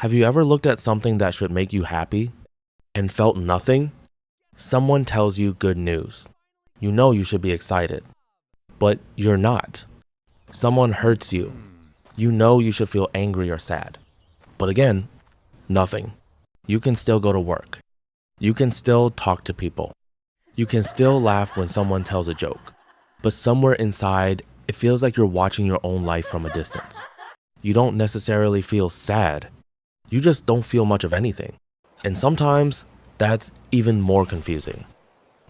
Have you ever looked at something that should make you happy and felt nothing? Someone tells you good news. You know you should be excited, but you're not. Someone hurts you. You know you should feel angry or sad. But again, nothing. You can still go to work. You can still talk to people. You can still laugh when someone tells a joke. But somewhere inside, it feels like you're watching your own life from a distance. You don't necessarily feel sad. You just don't feel much of anything. And sometimes that's even more confusing.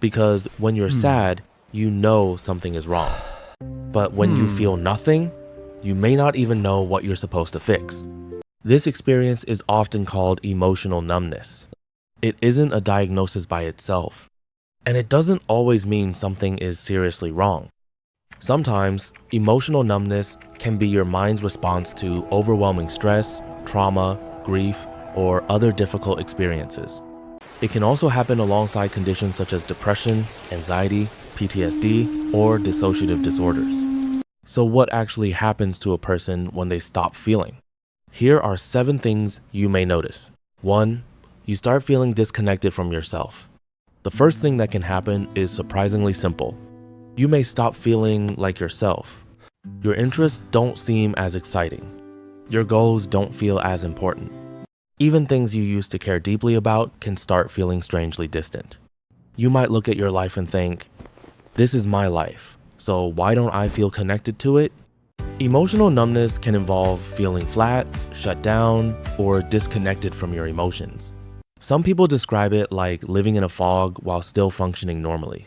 Because when you're sad, you know something is wrong. But when you feel nothing, you may not even know what you're supposed to fix. This experience is often called emotional numbness. It isn't a diagnosis by itself. And it doesn't always mean something is seriously wrong. Sometimes, emotional numbness can be your mind's response to overwhelming stress, trauma, grief, or other difficult experiences. It can also happen alongside conditions such as depression, anxiety, PTSD, or dissociative disorders. So what actually happens to a person when they stop feeling? Here are 7 things you may notice. 1. You start feeling disconnected from yourself. The first thing that can happen is surprisingly simple. You may stop feeling like yourself. Your interests don't seem as exciting. Your goals don't feel as important. Even things you used to care deeply about can start feeling strangely distant. You might look at your life and think, this is my life, so why don't I feel connected to it? Emotional numbness can involve feeling flat, shut down, or disconnected from your emotions. Some people describe it like living in a fog while still functioning normally.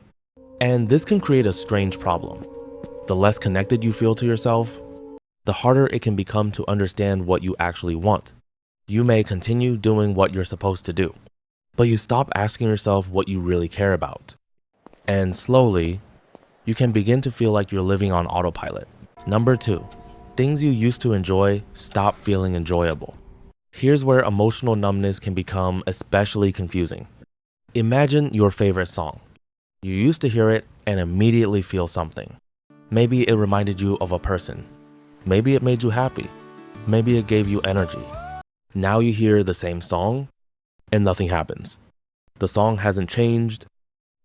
And this can create a strange problem. The less connected you feel to yourself, the harder it can become to understand what you actually want. You may continue doing what you're supposed to do, but you stop asking yourself what you really care about. And slowly, you can begin to feel like you're living on autopilot. Number 2, things you used to enjoy stop feeling enjoyable. Here's where emotional numbness can become especially confusing. Imagine your favorite song. You used to hear it and immediately feel something. Maybe it reminded you of a person. Maybe it made you happy. Maybe it gave you energy. Now you hear the same song and nothing happens. The song hasn't changed.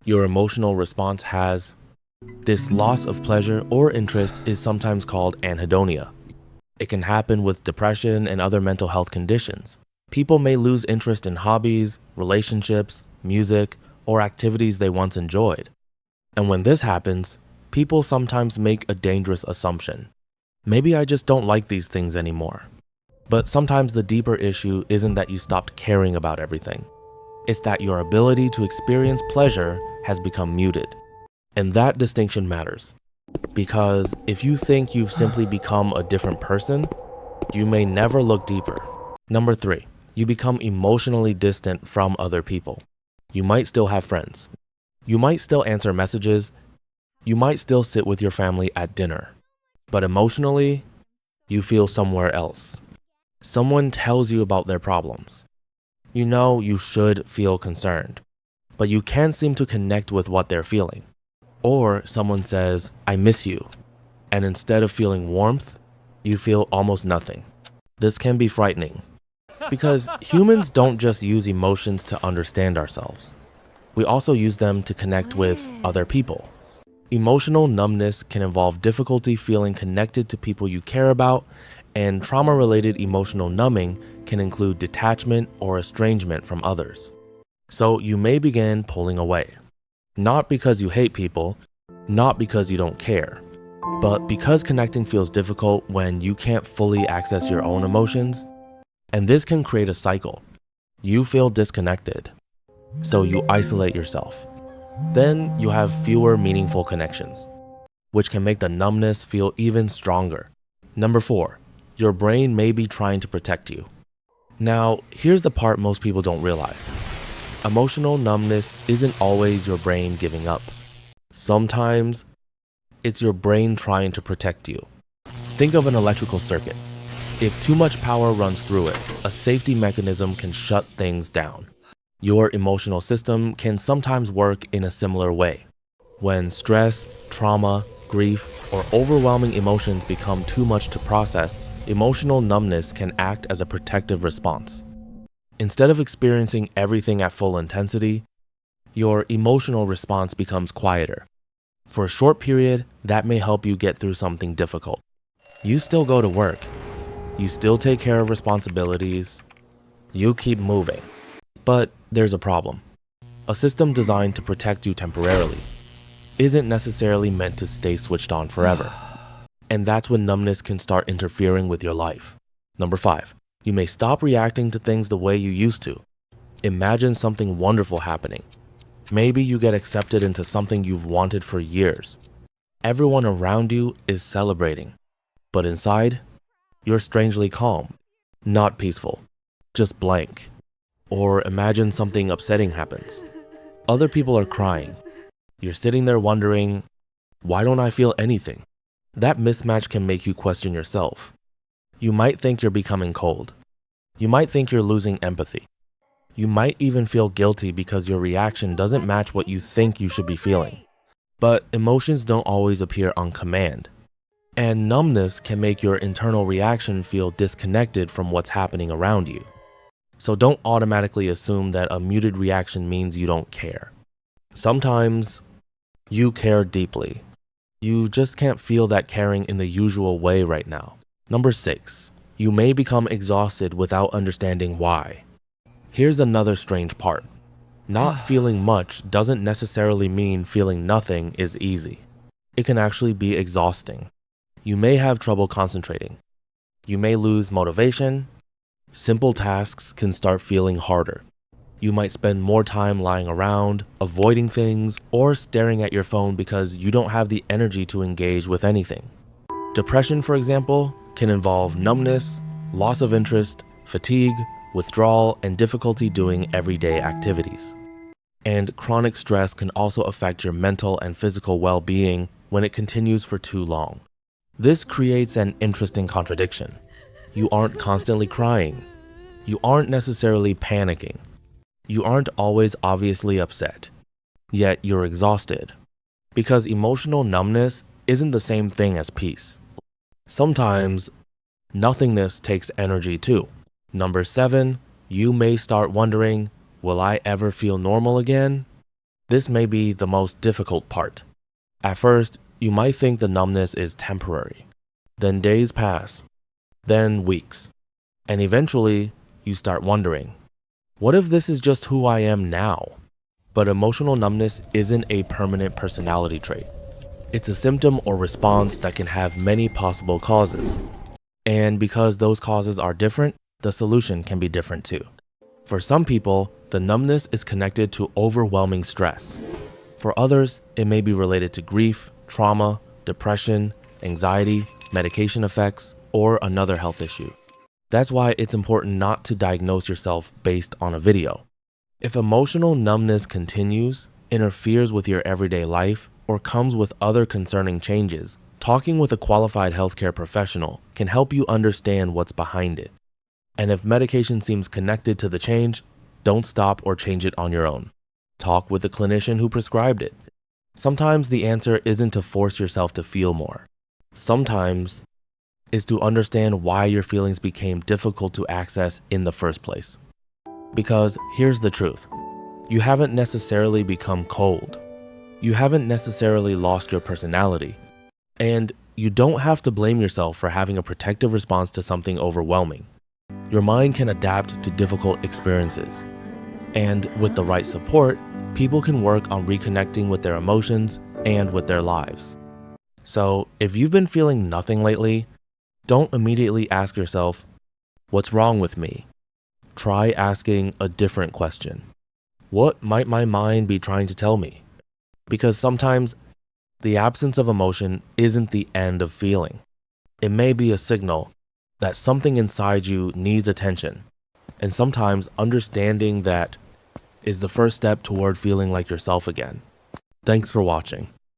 Your emotional response has. This loss of pleasure or interest is sometimes called anhedonia. It can happen with depression and other mental health conditions. People may lose interest in hobbies, relationships, music, or activities they once enjoyed. And when this happens, people sometimes make a dangerous assumption. Maybe I just don't like these things anymore. But sometimes the deeper issue isn't that you stopped caring about everything. It's that your ability to experience pleasure has become muted. And that distinction matters. Because if you think you've simply become a different person, you may never look deeper. Number 3, you become emotionally distant from other people. You might still have friends. You might still answer messages. You might still sit with your family at dinner. But emotionally, you feel somewhere else. Someone tells you about their problems. You know you should feel concerned, but you can't seem to connect with what they're feeling. Or someone says, I miss you. And instead of feeling warmth, you feel almost nothing. This can be frightening because humans don't just use emotions to understand ourselves. We also use them to connect with other people. Emotional numbness can involve difficulty feeling connected to people you care about, and trauma-related emotional numbing can include detachment or estrangement from others. So you may begin pulling away. Not because you hate people, not because you don't care, but because connecting feels difficult when you can't fully access your own emotions. And this can create a cycle. You feel disconnected, so you isolate yourself. Then you have fewer meaningful connections, which can make the numbness feel even stronger. Number 4, your brain may be trying to protect you. Now, here's the part most people don't realize. Emotional numbness isn't always your brain giving up. Sometimes, it's your brain trying to protect you. Think of an electrical circuit. If too much power runs through it, a safety mechanism can shut things down. Your emotional system can sometimes work in a similar way. When stress, trauma, grief, or overwhelming emotions become too much to process, Emotional numbness can act as a protective response. Instead of experiencing everything at full intensity, your emotional response becomes quieter. For a short period, that may help you get through something difficult. You still go to work. You still take care of responsibilities. You keep moving. But there's a problem. A system designed to protect you temporarily isn't necessarily meant to stay switched on forever. And that's when numbness can start interfering with your life. Number 5, you may stop reacting to things the way you used to. Imagine something wonderful happening. Maybe you get accepted into something you've wanted for years. Everyone around you is celebrating, but inside, you're strangely calm, not peaceful, just blank. Or imagine something upsetting happens. Other people are crying. You're sitting there wondering, why don't I feel anything? That mismatch can make you question yourself. You might think you're becoming cold. You might think you're losing empathy. You might even feel guilty because your reaction doesn't match what you think you should be feeling. But emotions don't always appear on command. And numbness can make your internal reaction feel disconnected from what's happening around you. So don't automatically assume that a muted reaction means you don't care. Sometimes you care deeply. You just can't feel that caring in the usual way right now. Number 6, you may become exhausted without understanding why. Here's another strange part. Not feeling much doesn't necessarily mean feeling nothing is easy. It can actually be exhausting. You may have trouble concentrating. You may lose motivation. Simple tasks can start feeling harder. You might spend more time lying around, avoiding things, or staring at your phone because you don't have the energy to engage with anything. Depression, for example, can involve numbness, loss of interest, fatigue, withdrawal, and difficulty doing everyday activities. And chronic stress can also affect your mental and physical well-being when it continues for too long. This creates an interesting contradiction. You aren't constantly crying. You aren't necessarily panicking. You aren't always obviously upset. Yet you're exhausted. Because emotional numbness isn't the same thing as peace. Sometimes, nothingness takes energy too. Number 7, you may start wondering, will I ever feel normal again? This may be the most difficult part. At first, you might think the numbness is temporary. Then days pass. Then weeks. And eventually, you start wondering, what if this is just who I am now? But emotional numbness isn't a permanent personality trait. It's a symptom or response that can have many possible causes. And because those causes are different, the solution can be different too. For some people, the numbness is connected to overwhelming stress. For others, it may be related to grief, trauma, depression, anxiety, medication effects, or another health issue. That's why it's important not to diagnose yourself based on a video. If emotional numbness continues, interferes with your everyday life, or comes with other concerning changes, talking with a qualified healthcare professional can help you understand what's behind it. And if medication seems connected to the change, don't stop or change it on your own. Talk with a clinician who prescribed it. Sometimes the answer isn't to force yourself to feel more. Sometimes it's to understand why your feelings became difficult to access in the first place. Because here's the truth. You haven't necessarily become cold. You haven't necessarily lost your personality. And you don't have to blame yourself for having a protective response to something overwhelming. Your mind can adapt to difficult experiences. And with the right support, people can work on reconnecting with their emotions and with their lives. So if you've been feeling nothing lately, don't immediately ask yourself, what's wrong with me? Try asking a different question. What might my mind be trying to tell me? Because sometimes the absence of emotion isn't the end of feeling. It may be a signal that something inside you needs attention. And sometimes understanding that is the first step toward feeling like yourself again. Thanks for watching.